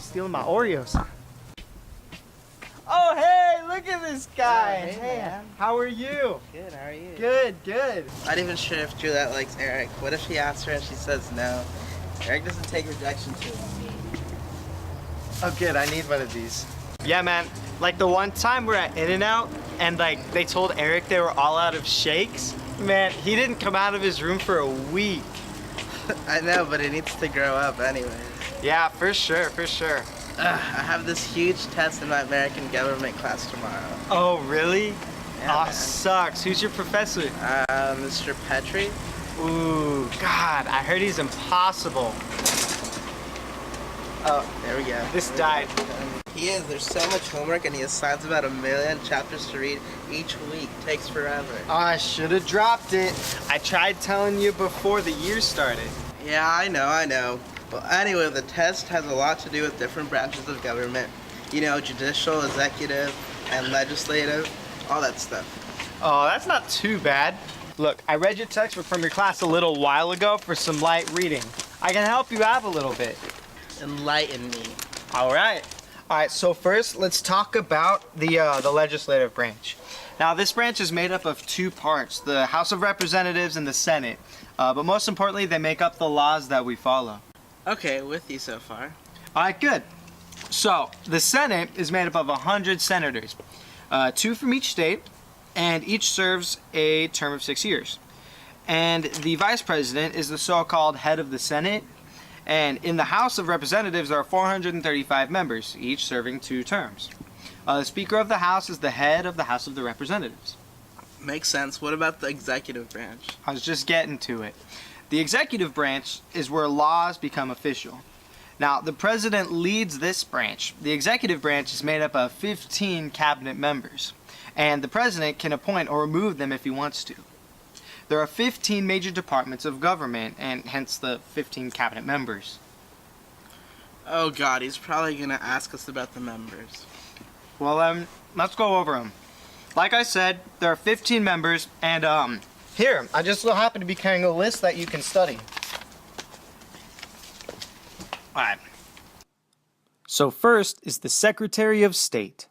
stealing my Oreos. Oh, hey, look at this guy. Oh, hey, man. How are you? Good, how are you? Good, good. Not even sure if Juliet likes Eric. What if she asks her and she says no? Eric doesn't take rejection too well. Oh, good, I need one of these. Yeah, man, like the one time we're at In-N-Out and like they told Eric they were all out of shakes. Man, he didn't come out of his room for a week. I know, but it needs to grow up anyways. Yeah, for sure, for sure. I have this huge test in my American government class tomorrow. Oh, really? Yeah, Aw, man. sucks. Who's your professor? Mr. Petri. Ooh, God, I heard he's impossible. Oh, There we go. this died. He is. There's so much homework and he assigns about 1 million chapters to read each week. Takes forever. Oh, I should have dropped it. I tried telling you before the year started. Yeah, I know. Well, anyway, the test has a lot to do with different branches of government. You know, judicial, executive, and legislative, all that stuff. Oh, that's not too bad. Look, I read your textbook from your class a little while ago for some light reading. I can help you out a little bit. Enlighten me. All right, so first let's talk about the legislative branch. Now, this branch is made up of two parts, the House of Representatives and the Senate. But most importantly, they make up the laws that we follow. Okay, with you so far. All right, good. So, the Senate is made up of 100 senators, 2 from each state, and each serves a term of 6 years. And the Vice President is the so-called head of the Senate. And in the House of Representatives, there are 435 members, each serving 2 terms. The Speaker of the House is the head of the House of the Representatives. Makes sense. What about the executive branch? I was just getting to it. The executive branch is where laws become official. Now, the president leads this branch. The executive branch is made up of 15 cabinet members, and the president can appoint or remove them if he wants to. There are 15 major departments of government, and hence the 15 cabinet members. Oh God, he's probably gonna ask us about the members. Well, let's go over them. Like I said, there are 15 members, and here, I just so happen to be carrying a list that you can study. Alright. So first is the Secretary of State,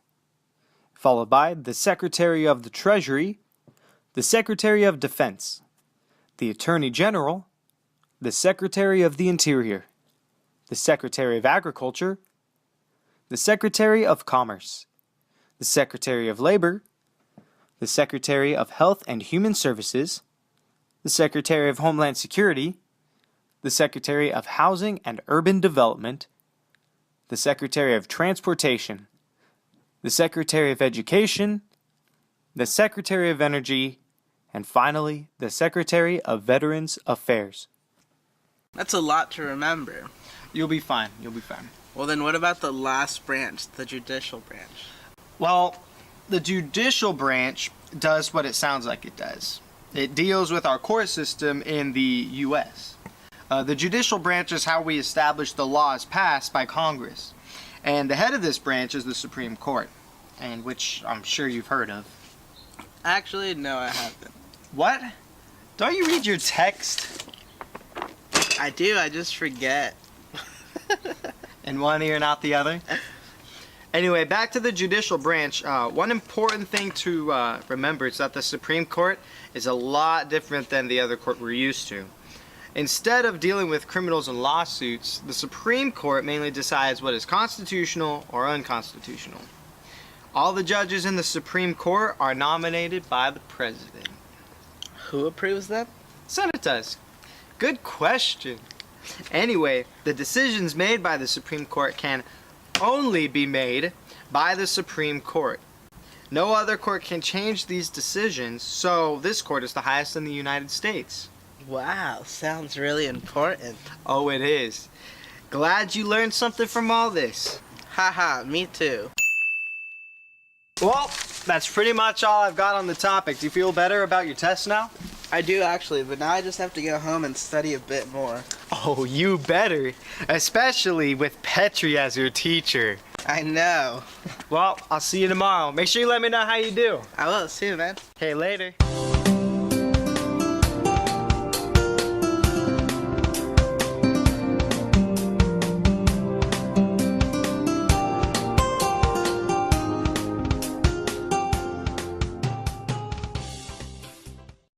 followed by the Secretary of the Treasury, the Secretary of Defense, the Attorney General, the Secretary of the Interior, the Secretary of Agriculture, the Secretary of Commerce, the Secretary of Labor, the Secretary of Health and Human Services, the Secretary of Homeland Security, the Secretary of Housing and Urban Development, the Secretary of Transportation, the Secretary of Education, the Secretary of Energy, and finally, the Secretary of Veterans Affairs. That's a lot to remember. You'll be fine, you'll be fine. Well then what about the last branch, the judicial branch? Well, the judicial branch does what it sounds like it does. It deals with our court system in the U.S. The judicial branch is how we establish the laws passed by Congress. And the head of this branch is the Supreme Court, and which I'm sure you've heard of. Actually, no, I haven't. What? Don't you read your text? I do, I just forget. In one ear, not the other? Anyway, back to the judicial branch. One important thing to remember is that the Supreme Court is a lot different than the other court we're used to. Instead of dealing with criminals and lawsuits, the Supreme Court mainly decides what is constitutional or unconstitutional. All the judges in the Supreme Court are nominated by the President. Who approves them? Senate does. Good question. Anyway, the decisions made by the Supreme Court can only be made by the Supreme Court. No other court can change these decisions, so this court is the highest in the United States. Wow, sounds really important. Oh, it is. Glad you learned something from all this. Haha, me too. Well, that's pretty much all I've got on the topic. Do you feel better about your test now? I do actually, but now I just have to go home and study a bit more. Oh, you better. Especially with Petri as your teacher. I know. Well, I'll see you tomorrow. Make sure you let me know how you do. I will. See you, man. Okay, later.